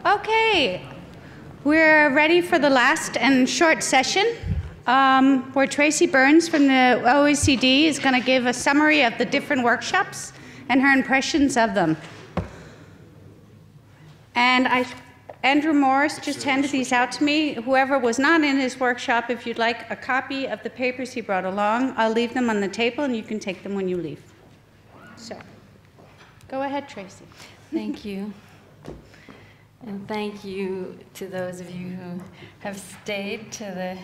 Okay, we're ready for the last and short session, where Tracey Burns from the OECD is going to give a summary of the different workshops and her impressions of them. And Andrew Morris just handed these out to me. Whoever was not in his workshop, if you'd like a copy of the papers he brought along, I'll leave them on the table and you can take them when you leave. So, go ahead, Tracey. Thank you. And thank you to those of you who have stayed to the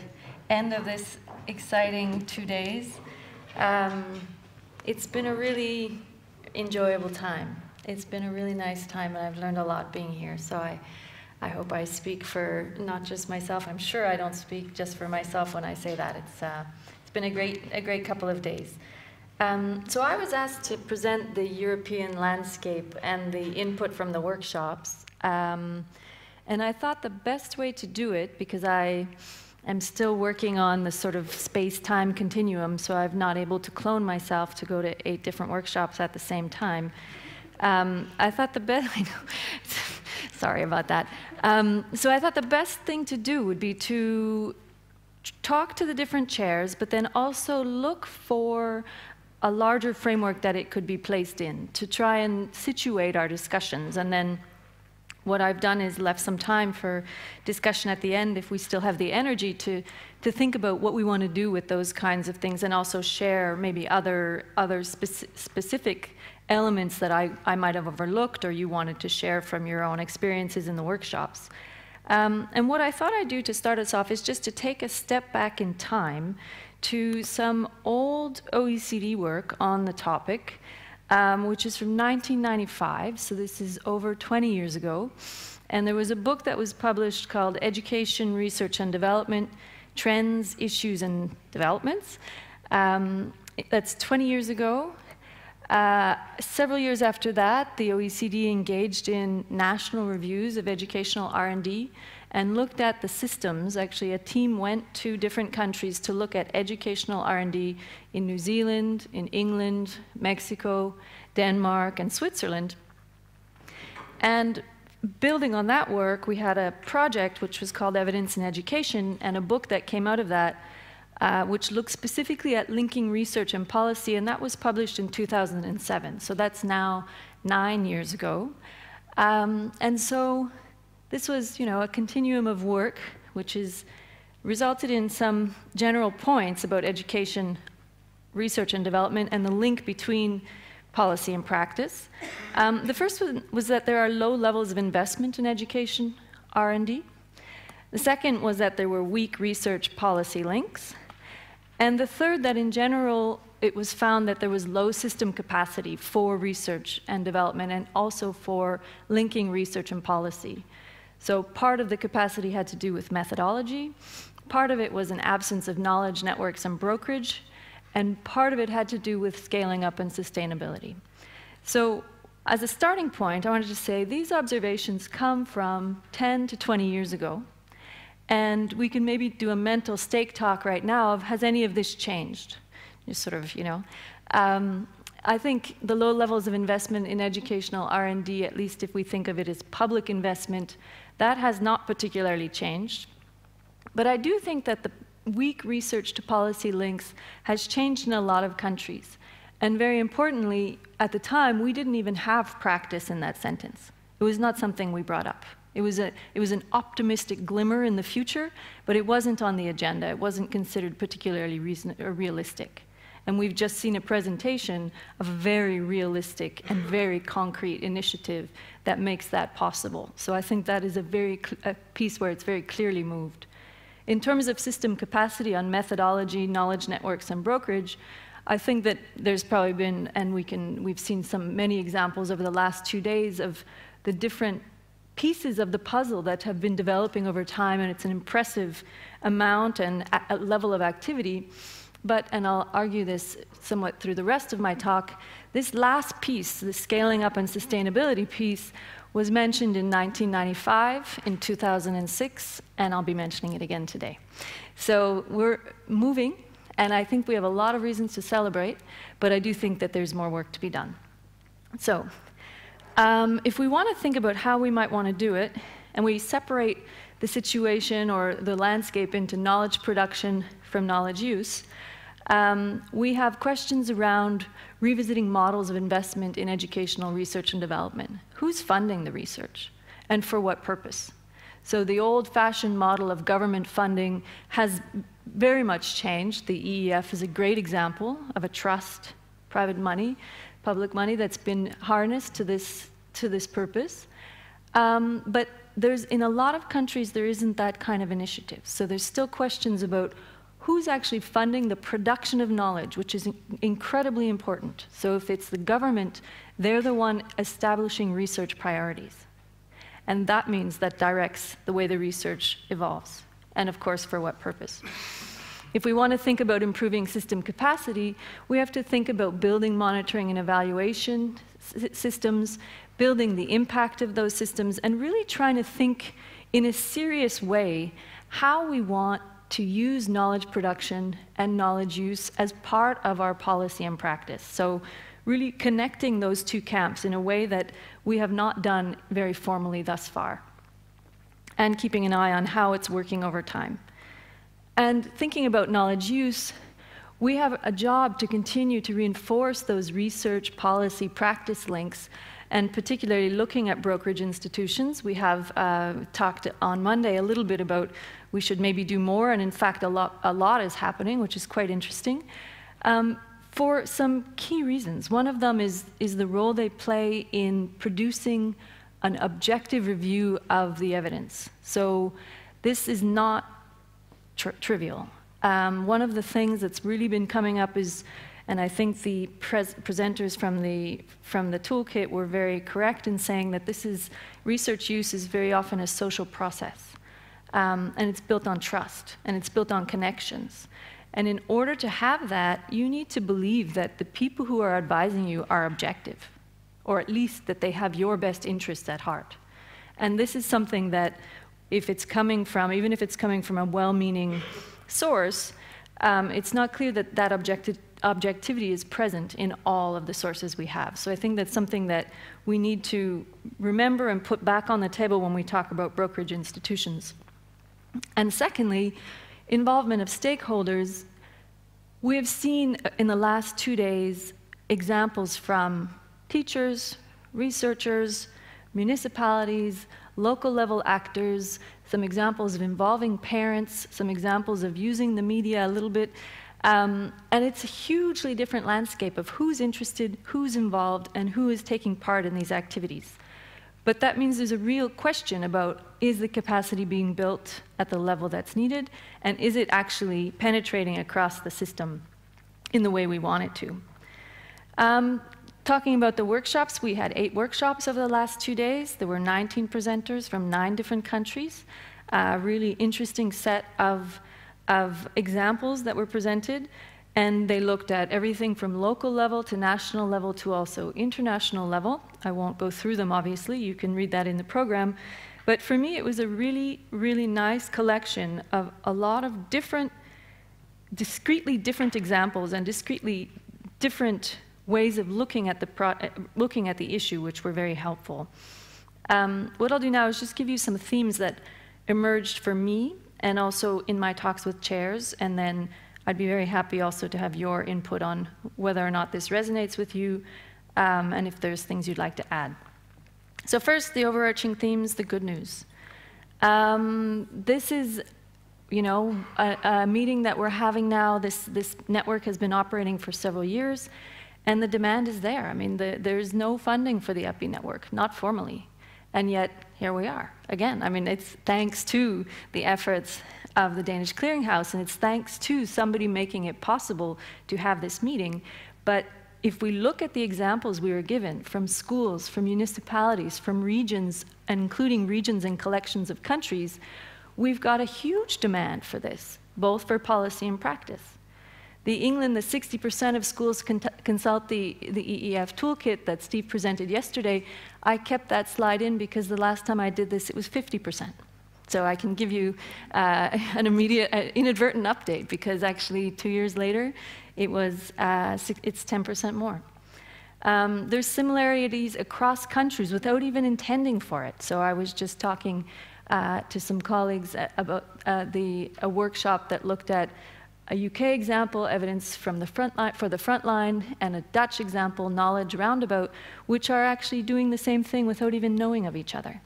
end of this exciting 2 days. It's been a really enjoyable time. It's been a really nice time, and I've learned a lot being here. So I hope I speak for not just myself. I'm sure I don't speak just for myself when I say that. It's been a great couple of days. So I was asked to present the European landscape and the input from the workshops. And I thought the best way to do it, because I am still working on the sort of space-time continuum, so I'm not able to clone myself to go to 8 different workshops at the same time. I thought the best, I know, sorry about that. So I thought the best thing to do would be to talk to the different chairs, but then also look for a larger framework that it could be placed in, to try and situate our discussions. And then what I've done is left some time for discussion at the end, if we still have the energy to think about what we want to do with those kinds of things, and also share maybe other specific elements that I might have overlooked or you wanted to share from your own experiences in the workshops. And what I thought I'd do to start us off is just to take a step back in time to some old OECD work on the topic, which is from 1995, so this is over 20 years ago. And there was a book that was published called Education, Research and Development, Trends, Issues and Developments. That's 20 years ago. Several years after that, the OECD engaged in national reviews of educational R&D and looked at the systems. Actually, a team went to different countries to look at educational R&D in New Zealand, in England, Mexico, Denmark, and Switzerland. And building on that work, we had a project which was called Evidence in Education, and a book that came out of that, which looked specifically at linking research and policy, and that was published in 2007. So that's now 9 years ago. And so this was, a continuum of work, which has resulted in some general points about education, research and development, and the link between policy and practice. The first one was that there are low levels of investment in education R&D. The second was that there were weak research policy links. And the third, that in general, it was found that there was low system capacity for research and development, and also for linking research and policy. So part of the capacity had to do with methodology, part of it was an absence of knowledge networks and brokerage, and part of it had to do with scaling up and sustainability. So as a starting point, I wanted to say these observations come from 10 to 20 years ago. And we can maybe do a mental stake talk right now of, has any of this changed? Just sort of, I think the low levels of investment in educational R&D, at least if we think of it as public investment, that has not particularly changed. But I do think that the weak research to policy links has changed in a lot of countries. And very importantly, at the time, we didn't even have practice in that sentence. It was not something we brought up. It was an optimistic glimmer in the future, but it wasn't on the agenda. It wasn't considered particularly realistic. And we've just seen a presentation of a very realistic and very concrete initiative that makes that possible. So I think that is a piece where it's very clearly moved. In terms of system capacity on methodology, knowledge networks, and brokerage, I think that there's probably been, and we've seen many examples over the last 2 days of the different pieces of the puzzle that have been developing over time, and it's an impressive amount and a level of activity. But, and I'll argue this somewhat through the rest of my talk, this last piece, the scaling up and sustainability piece, was mentioned in 1995, in 2006, and I'll be mentioning it again today. So we're moving, and I think we have a lot of reasons to celebrate, but I do think that there's more work to be done. So if we want to think about how we might want to do it, and we separate the situation or the landscape into knowledge production from knowledge use, we have questions around revisiting models of investment in educational research and development. Who's funding the research, and for what purpose? So the old-fashioned model of government funding has very much changed. The EEF is a great example of a trust, private money, public money that's been harnessed to this purpose. But in a lot of countries, there isn't that kind of initiative. So there's still questions about who's actually funding the production of knowledge, which is incredibly important. So if it's the government, they're the one establishing research priorities. And that means that directs the way the research evolves. And of course, for what purpose? If we want to think about improving system capacity, we have to think about building monitoring and evaluation systems, building the impact of those systems, and really trying to think in a serious way how we want to use knowledge production and knowledge use as part of our policy and practice. So really connecting those two camps in a way that we have not done very formally thus far, and keeping an eye on how it's working over time. And thinking about knowledge use, we have a job to continue to reinforce those research, policy, practice links, and particularly looking at brokerage institutions. We have talked on Monday a little bit about we should maybe do more, and in fact a lot is happening, which is quite interesting, for some key reasons. One of them is the role they play in producing an objective review of the evidence. So this is not trivial. One of the things that's really been coming up is, and I think the presenters from the toolkit were very correct in saying that research use is very often a social process. And it's built on trust, and it's built on connections. And in order to have that, you need to believe that the people who are advising you are objective, or at least that they have your best interests at heart. And this is something that if it's coming from, even if it's coming from a well-meaning source, it's not clear that that objectivity is present in all of the sources we have. So I think that's something that we need to remember and put back on the table when we talk about brokerage institutions. And secondly, involvement of stakeholders. We have seen in the last 2 days examples from teachers, researchers, municipalities, local level actors, some examples of involving parents, some examples of using the media a little bit. And it's a hugely different landscape of who's interested, who's involved, and who is taking part in these activities. But that means there's a real question about, is the capacity being built at the level that's needed, and is it actually penetrating across the system in the way we want it to? Talking about the workshops, we had 8 workshops over the last 2 days. There were 19 presenters from 9 different countries. A really interesting set of examples that were presented. And they looked at everything from local level to national level to also international level. I won't go through them, obviously. You can read that in the program. But for me, it was a really, really nice collection of a lot of discretely different examples and discretely different ways of looking at the issue, which were very helpful. What I'll do now is just give you some themes that emerged for me and also in my talks with chairs, and then I'd be very happy also to have your input on whether or not this resonates with you, and if there's things you'd like to add. So first, the overarching themes, the good news. This is, a meeting that we're having now. This network has been operating for several years, and the demand is there. I mean, there's no funding for the EIPPEE network, not formally. And yet, here we are, again. I mean, it's thanks to the efforts of the Danish Clearinghouse, and it's thanks to somebody making it possible to have this meeting. But if we look at the examples we were given from schools, from municipalities, from regions, and including regions and collections of countries, we've got a huge demand for this, both for policy and practice. The 60% of schools consult the EEF toolkit that Steve presented yesterday. I kept that slide in because the last time I did this, it was 50%. So I can give you an immediate, inadvertent update, because actually 2 years later, it's 10% more. There's similarities across countries without even intending for it. So I was just talking to some colleagues about a workshop that looked at a UK example, evidence from the front line, for the front line, and a Dutch example, knowledge roundabout, which are actually doing the same thing without even knowing of each other.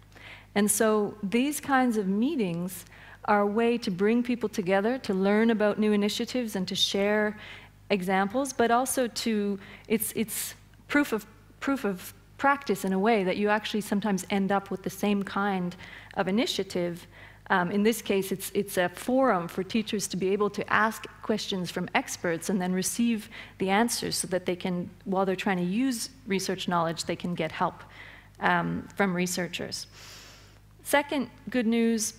And so these kinds of meetings are a way to bring people together, to learn about new initiatives and to share examples, but also to, it's proof of practice in a way that you actually sometimes end up with the same kind of initiative. In this case, it's a forum for teachers to be able to ask questions from experts and then receive the answers so that they can, while they're trying to use research knowledge, they can get help from researchers. Second good news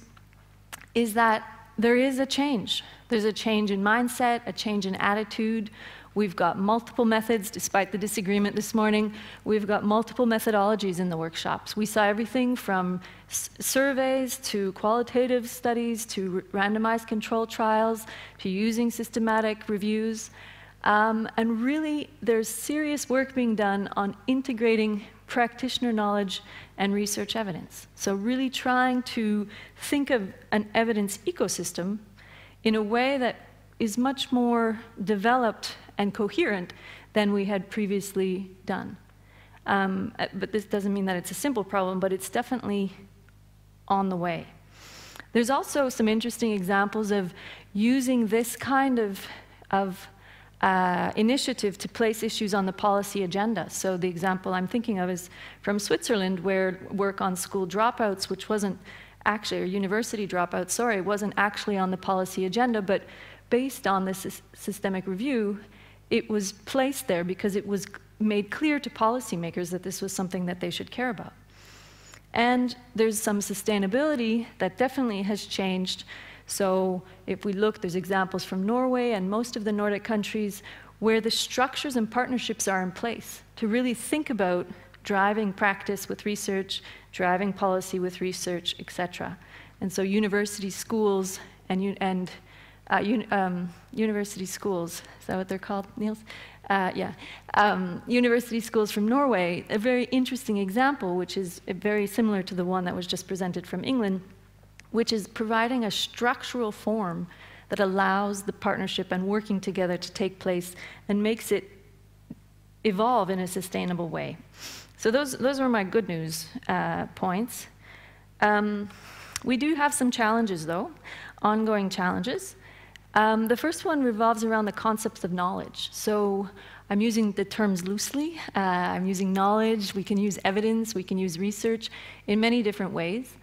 is that there is a change. There's a change in mindset, a change in attitude. We've got multiple methods, despite the disagreement this morning. We've got multiple methodologies in the workshops. We saw everything from surveys to qualitative studies to randomized control trials to using systematic reviews. And really, there's serious work being done on integrating practitioner knowledge and research evidence. So really trying to think of an evidence ecosystem in a way that is much more developed and coherent than we had previously done. But this doesn't mean that it's a simple problem, but it's definitely on the way. There's also some interesting examples of using this kind of initiative to place issues on the policy agenda. So the example I'm thinking of is from Switzerland, where work on school dropouts, which wasn't actually, or university dropouts, sorry, wasn't actually on the policy agenda, but based on this systemic review, it was placed there because it was made clear to policymakers that this was something that they should care about. And there's some sustainability that definitely has changed. So if we look, there's examples from Norway and most of the Nordic countries where the structures and partnerships are in place to really think about driving practice with research, driving policy with research, etc. And so university schools university schools, is that what they're called, Niels? Yeah. University schools from Norway, a very interesting example, which is very similar to the one that was just presented from England, which is providing a structural form that allows the partnership and working together to take place and makes it evolve in a sustainable way. So those were my good news points. We do have some challenges, though, ongoing challenges. The first one revolves around the concepts of knowledge. So I'm using the terms loosely. I'm using knowledge. We can use evidence. We can use research in many different ways.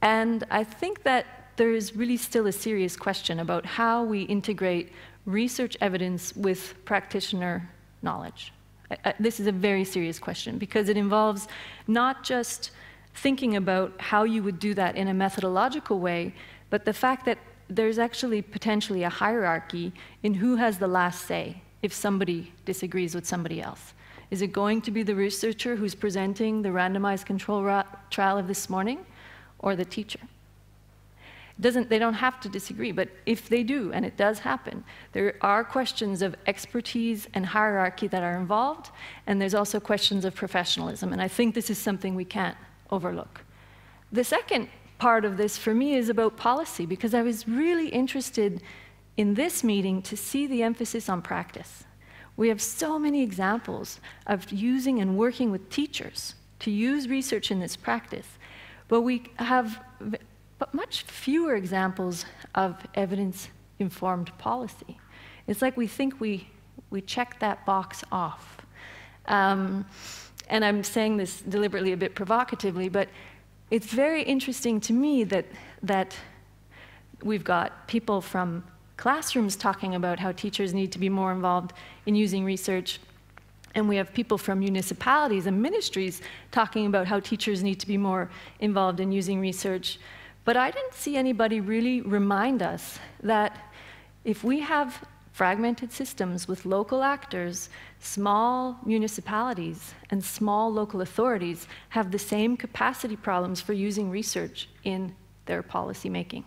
And I think that there is really still a serious question about how we integrate research evidence with practitioner knowledge. This is a very serious question because it involves not just thinking about how you would do that in a methodological way, but the fact that there's actually potentially a hierarchy in who has the last say if somebody disagrees with somebody else. Is it going to be the researcher who's presenting the randomized control trial of this morning, or the teacher? They don't have to disagree, but if they do, and it does happen, there are questions of expertise and hierarchy that are involved, and there's also questions of professionalism, and I think this is something we can't overlook. The second part of this for me is about policy, because I was really interested in this meeting to see the emphasis on practice. We have so many examples of using and working with teachers to use research in this practice, but we have much fewer examples of evidence-informed policy. It's like we think we check that box off. And I'm saying this deliberately a bit provocatively, but it's very interesting to me that we've got people from classrooms talking about how teachers need to be more involved in using research, and we have people from municipalities and ministries talking about how teachers need to be more involved in using research. But I didn't see anybody really remind us that if we have fragmented systems with local actors, small municipalities and small local authorities have the same capacity problems for using research in their policy making.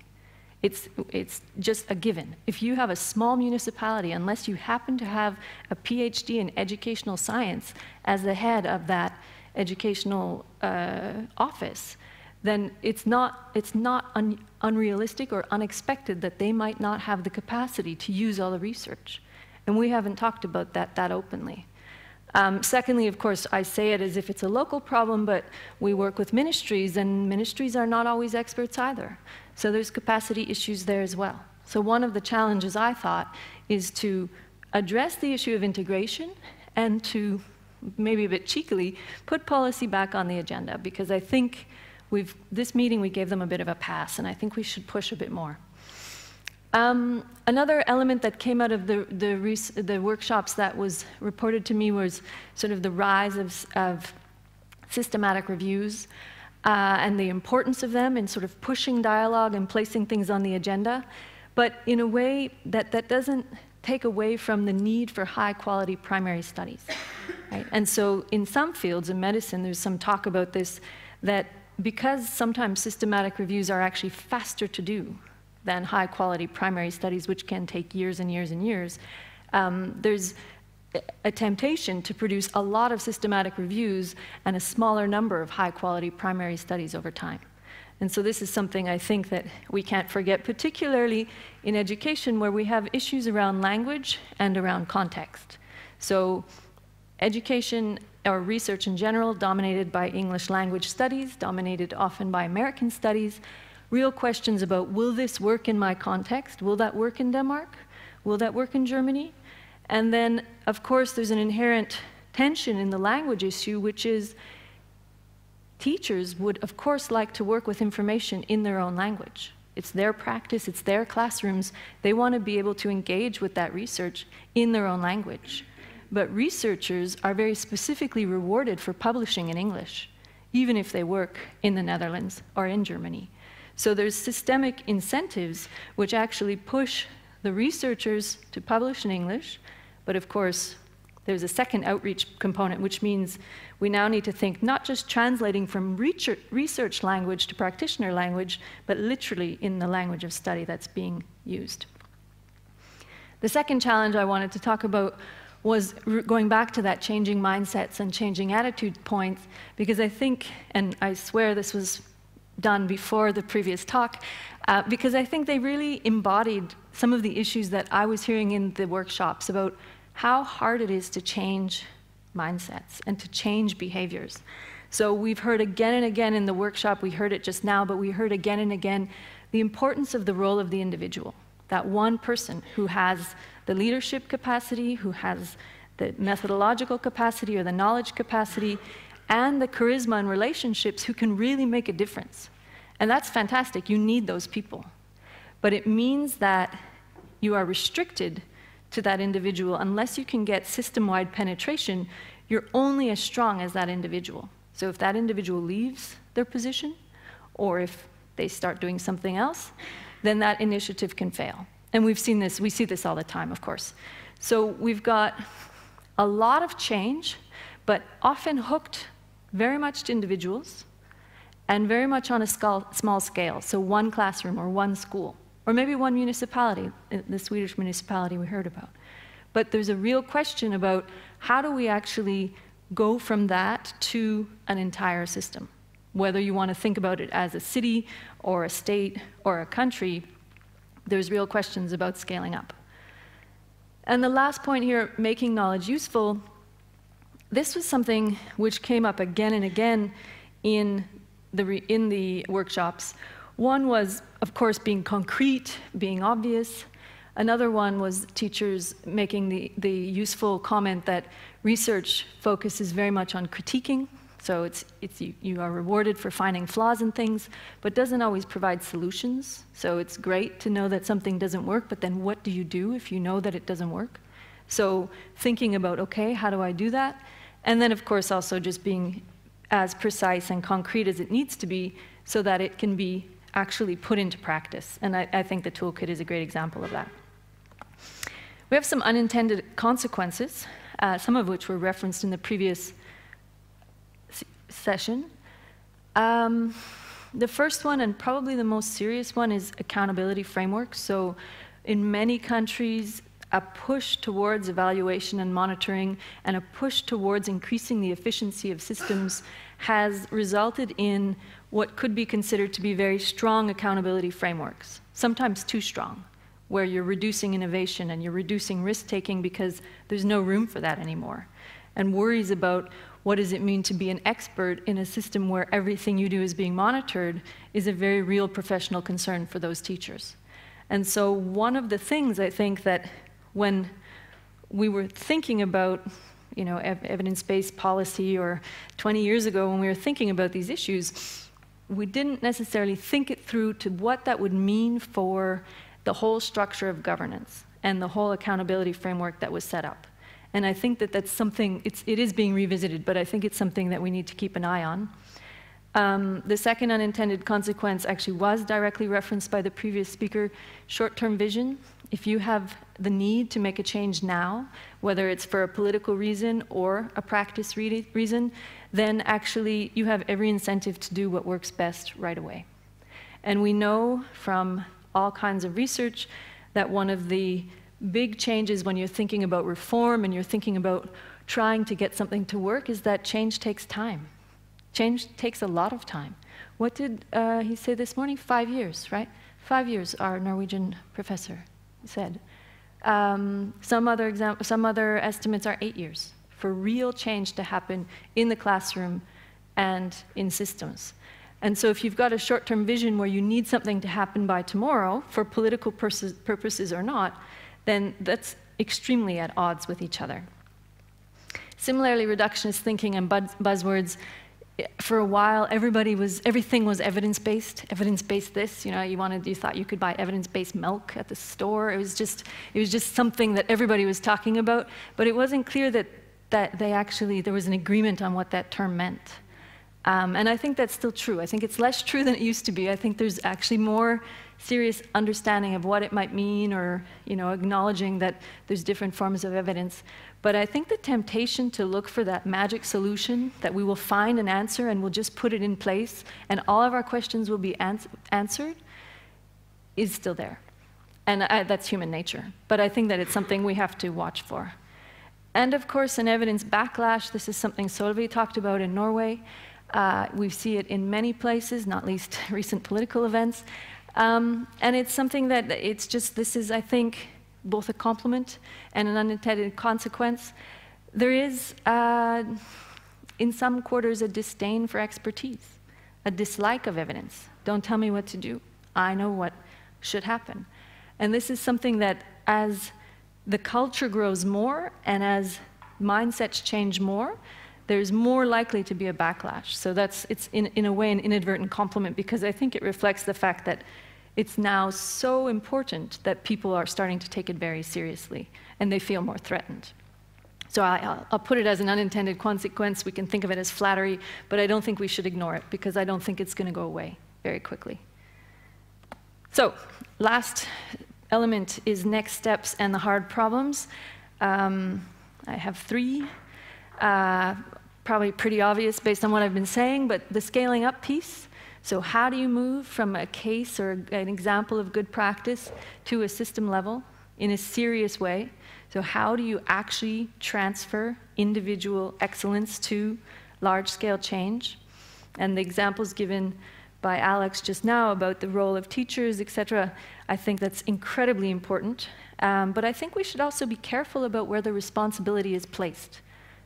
It's just a given. If you have a small municipality, unless you happen to have a PhD in educational science as the head of that educational office, then it's not unrealistic or unexpected that they might not have the capacity to use all the research. And we haven't talked about that openly. Secondly, of course, I say it as if it's a local problem, but we work with ministries, and ministries are not always experts either. So there's capacity issues there as well. So one of the challenges, I thought, is to address the issue of integration and to, maybe a bit cheekily, put policy back on the agenda, because I think this meeting we gave them a bit of a pass, and I think we should push a bit more. Another element that came out of the workshops that was reported to me was sort of the rise of systematic reviews and the importance of them in sort of pushing dialogue and placing things on the agenda, but in a way that doesn't take away from the need for high-quality primary studies. Right? And so in some fields in medicine, there's some talk about this, that because sometimes systematic reviews are actually faster to do than high-quality primary studies, which can take years and years and years, there's a temptation to produce a lot of systematic reviews and a smaller number of high-quality primary studies over time. And so this is something I think that we can't forget, particularly in education, where we have issues around language and around context. So education or research in general, dominated by English language studies, dominated often by American studies, real questions about, will this work in my context? Will that work in Denmark? Will that work in Germany? And then, of course, there's an inherent tension in the language issue, which is teachers would, of course, like to work with information in their own language. It's their practice, it's their classrooms. They want to be able to engage with that research in their own language. But researchers are very specifically rewarded for publishing in English, even if they work in the Netherlands or in Germany. So there's systemic incentives which actually push the researchers to publish in English, but of course, there's a second outreach component, which means we now need to think not just translating from research language to practitioner language, but literally in the language of study that's being used. The second challenge I wanted to talk about was going back to that changing mindsets and changing attitude points, because I think, and I swear this was done before the previous talk, because I think they really embodied some of the issues that I was hearing in the workshops about how hard it is to change mindsets and to change behaviors. So we've heard again and again in the workshop, we heard it just now, but we heard again and again the importance of the role of the individual, that one person who has the leadership capacity, who has the methodological capacity or the knowledge capacity, and the charisma and relationships who can really make a difference. And that's fantastic, you need those people. But it means that you are restricted to that individual unless you can get system-wide penetration. You're only as strong as that individual. So if that individual leaves their position, or if they start doing something else, then that initiative can fail. And we've seen this, we see this all the time, of course. So we've got a lot of change, but often hooked very much to individuals, and very much on a small scale, so one classroom or one school, or maybe one municipality, the Swedish municipality we heard about. But there's a real question about how do we actually go from that to an entire system? Whether you want to think about it as a city or a state or a country, there's real questions about scaling up. And the last point here, making knowledge useful, this was something which came up again and again in the workshops. One was, of course, being concrete, being obvious. Another one was teachers making the useful comment that research focuses very much on critiquing. So you are rewarded for finding flaws in things, but doesn't always provide solutions. So it's great to know that something doesn't work, but then what do you do if you know that it doesn't work? So thinking about, okay, how do I do that? And then, of course, also just being as precise and concrete as it needs to be so that it can be actually put into practice. And I think the toolkit is a great example of that. We have some unintended consequences, some of which were referenced in the previous session. The first one, and probably the most serious one, is accountability frameworks. So in many countries, a push towards evaluation and monitoring and a push towards increasing the efficiency of systems has resulted in what could be considered to be very strong accountability frameworks, sometimes too strong, where you're reducing innovation and you're reducing risk-taking because there's no room for that anymore. And worries about what does it mean to be an expert in a system where everything you do is being monitored is a very real professional concern for those teachers. And so one of the things I think that when we were thinking about evidence-based policy, or 20 years ago when we were thinking about these issues, we didn't necessarily think it through to what that would mean for the whole structure of governance and the whole accountability framework that was set up. And I think that that's something, it is being revisited, but I think it's something that we need to keep an eye on. The second unintended consequence actually was directly referenced by the previous speaker, short-term vision. If you have the need to make a change now, whether it's for a political reason or a practice reason, then actually you have every incentive to do what works best right away. And we know from all kinds of research that one of the big changes when you're thinking about reform and you're thinking about trying to get something to work is that change takes time. Change takes a lot of time. What did he say this morning? 5 years, right? 5 years, our Norwegian professor said. Some other estimates are 8 years for real change to happen in the classroom and in systems. And so if you've got a short-term vision where you need something to happen by tomorrow, for political purposes or not, then that's extremely at odds with each other. Similarly, reductionist thinking and buzzwords, for a while, everything was evidence-based. Evidence-based this, you thought you could buy evidence-based milk at the store. It was just something that everybody was talking about, but it wasn't clear that there was an agreement on what that term meant. And I think that's still true. I think it's less true than it used to be. I think there's actually more serious understanding of what it might mean, or acknowledging that there's different forms of evidence. But I think the temptation to look for that magic solution, that we will find an answer and we'll just put it in place and all of our questions will be answered, is still there. And that's human nature. But I think that it's something we have to watch for. And of course, an evidence backlash. This is something Solveig talked about in Norway. We see it in many places, not least recent political events. And it's something that this is, I think, both a compliment and an unintended consequence. There is, in some quarters, a disdain for expertise, a dislike of evidence. Don't tell me what to do. I know what should happen. And this is something that, as the culture grows more and as mindsets change more, there's more likely to be a backlash. So it's in a way an inadvertent compliment, because I think it reflects the fact that it's now so important that people are starting to take it very seriously and they feel more threatened. So I'll put it as an unintended consequence. We can think of it as flattery, but I don't think we should ignore it, because I don't think it's going to go away very quickly. So last element is next steps and the hard problems. I have 3. Probably pretty obvious based on what I've been saying, but the scaling up piece. So how do you move from a case or an example of good practice to a system level in a serious way? So how do you actually transfer individual excellence to large-scale change? And the examples given by Alex just now about the role of teachers, etc., I think that's incredibly important. But I think we should also be careful about where the responsibility is placed.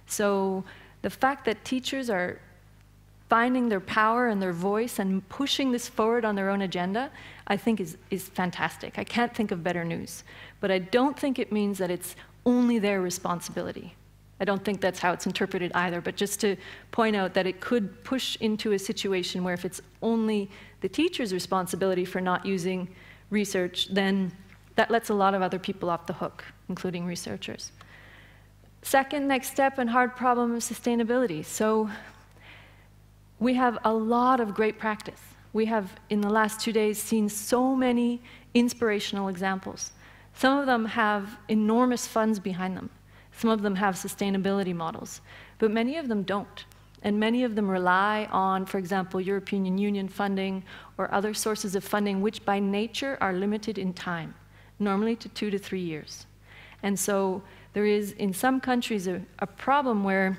So the fact that teachers are finding their power and their voice and pushing this forward on their own agenda, I think is fantastic. I can't think of better news. But I don't think it means that it's only their responsibility. I don't think that's how it's interpreted either, but just to point out that it could push into a situation where if it's only the teacher's responsibility for not using research, then that lets a lot of other people off the hook, including researchers. Second, next step and hard problem is sustainability. So we have a lot of great practice. We have, in the last 2 days, seen so many inspirational examples. Some of them have enormous funds behind them. Some of them have sustainability models, but many of them don't. And many of them rely on, for example, European Union funding or other sources of funding, which by nature are limited in time, normally to 2 to 3 years. And so there is, in some countries, a problem where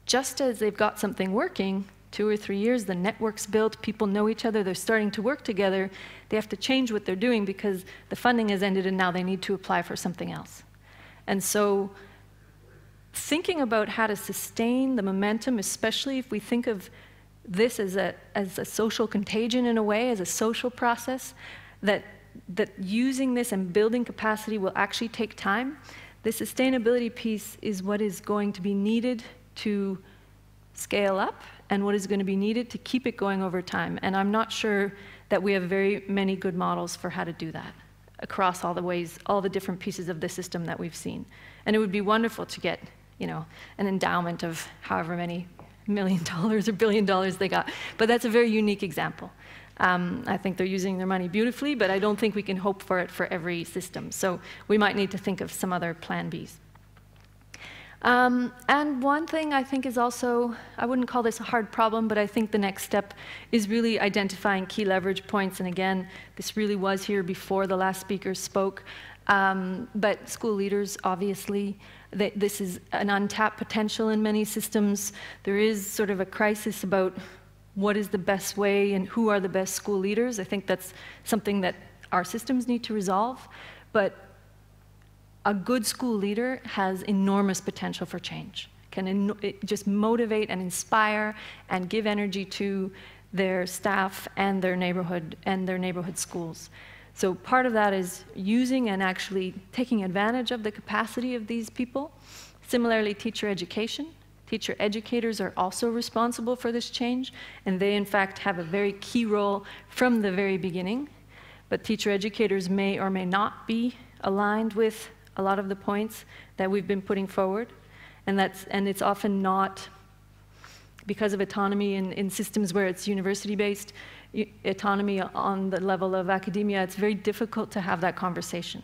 just as they've got something working, 2 or 3 years, the network's built, people know each other, they're starting to work together, they have to change what they're doing because the funding has ended and now they need to apply for something else. And so thinking about how to sustain the momentum, especially if we think of this as a social contagion in a way, as a social process, that using this and building capacity will actually take time. The sustainability piece is what is going to be needed to scale up and what is going to be needed to keep it going over time. And I'm not sure that we have very many good models for how to do that across all the ways, all the different pieces of the system that we've seen. And it would be wonderful to get, you know, an endowment of however many $1 million or $1 billion they got. But that's a very unique example. I think they're using their money beautifully, but I don't think we can hope for it for every system. So we might need to think of some other plan Bs. And one thing I think is also, I wouldn't call this a hard problem, but I think the next step is really identifying key leverage points. And again, this really was here before the last speaker spoke. But school leaders, obviously, this is an untapped potential in many systems. There is sort of a crisis about what is the best way and who are the best school leaders. I think that's something that our systems need to resolve. But a good school leader has enormous potential for change, can just motivate and inspire and give energy to their staff and their neighborhood schools. So part of that is using and actually taking advantage of the capacity of these people. Similarly, teacher education. Teacher educators are also responsible for this change, and they in fact have a very key role from the very beginning. But teacher educators may or may not be aligned with a lot of the points that we've been putting forward. And it's often not because of autonomy in systems where it's university-based, autonomy on the level of academia, it's very difficult to have that conversation.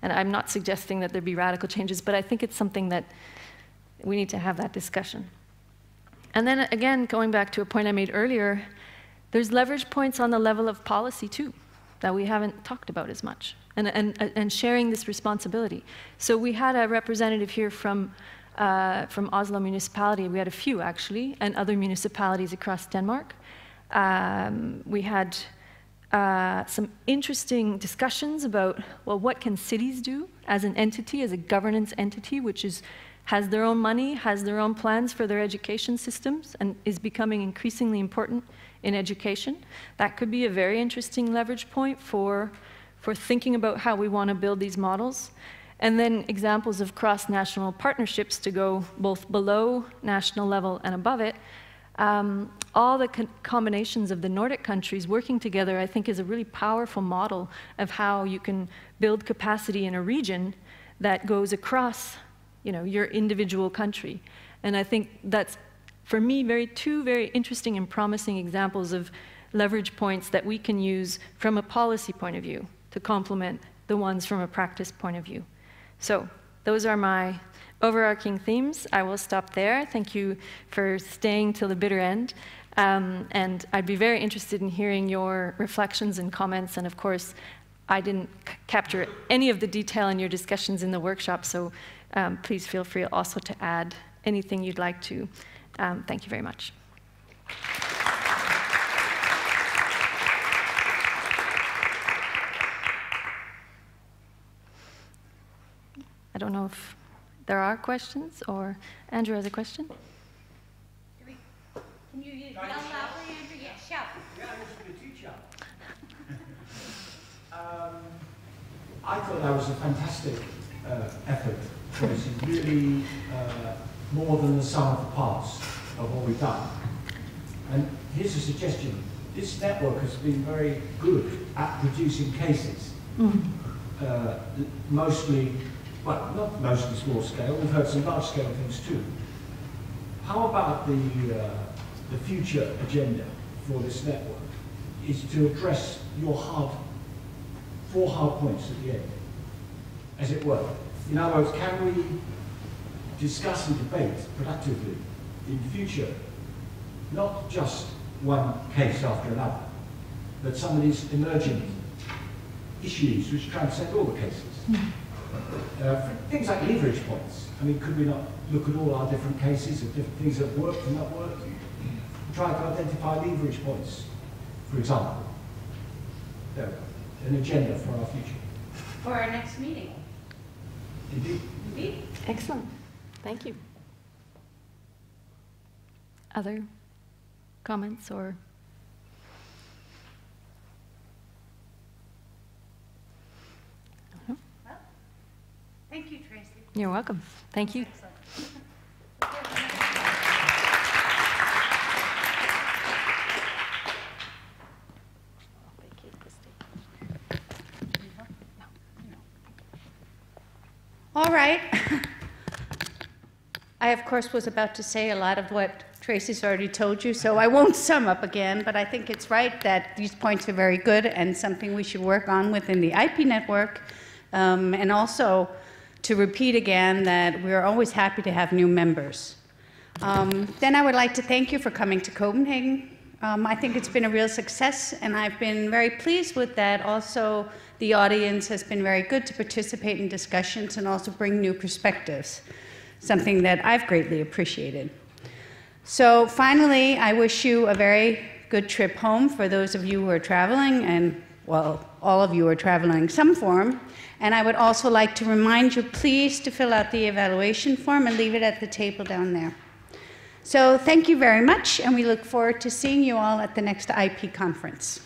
And I'm not suggesting that there be radical changes, but I think it's something that we need to have that discussion. And then again, going back to a point I made earlier, there's leverage points on the level of policy too, that we haven't talked about as much, and sharing this responsibility. So we had a representative here from Oslo municipality. We had a few actually, and other municipalities across Denmark. We had some interesting discussions about, well, what can cities do as an entity, as a governance entity, which has their own money, has their own plans for their education systems, and is becoming increasingly important in education. That could be a very interesting leverage point for thinking about how we want to build these models. And then examples of cross-national partnerships to go both below national level and above it. All the combinations of the Nordic countries working together, I think, is a really powerful model of how you can build capacity in a region that goes across, you know, your individual country. And I think that's, for me, two very interesting and promising examples of leverage points that we can use from a policy point of view to complement the ones from a practice point of view. So those are my overarching themes. I will stop there. Thank you for staying till the bitter end. And I'd be very interested in hearing your reflections and comments. And of course, I didn't capture any of the detail in your discussions in the workshop, so please feel free also to add anything you'd like to. Thank you very much. I don't know if there are questions, or Andrew has a question. Can you yell loudly, Andrew? Yeah, shout. Yeah, I was a teacher. I thought that was a fantastic effort, Tracey. Really more than the sum of the parts of what we've done. And here's a suggestion. This network has been very good at producing cases. Mostly, well, not mostly small scale. We've heard some large scale things too. How about the future agenda for this network is to address your four hard points at the end, as it were. In other words, can we discuss and debate productively in future, not just one case after another, but some of these emerging issues which transcend all the cases. Things like leverage points. I mean, could we not look at all our different cases of different things that worked and not worked? Try to identify leverage points, for example. There, an agenda for our future. For our next meeting. Indeed. Indeed. Excellent. Thank you. Other comments or? Well, thank you, Tracey. You're welcome. Thank you. All right. I, of course, was about to say a lot of what Tracey's already told you, so I won't sum up again, but I think it's right that these points are very good and something we should work on within the EIPPEE network, and also to repeat again that we're always happy to have new members. Then I would like to thank you for coming to Copenhagen. I think it's been a real success, and I've been very pleased with that. Also, the audience has been very good to participate in discussions and also bring new perspectives, something that I've greatly appreciated. So finally, I wish you a very good trip home for those of you who are traveling, and, well, all of you are traveling in some form. And I would also like to remind you, please, to fill out the evaluation form and leave it at the table down there. So thank you very much, and we look forward to seeing you all at the next EIPPEE conference.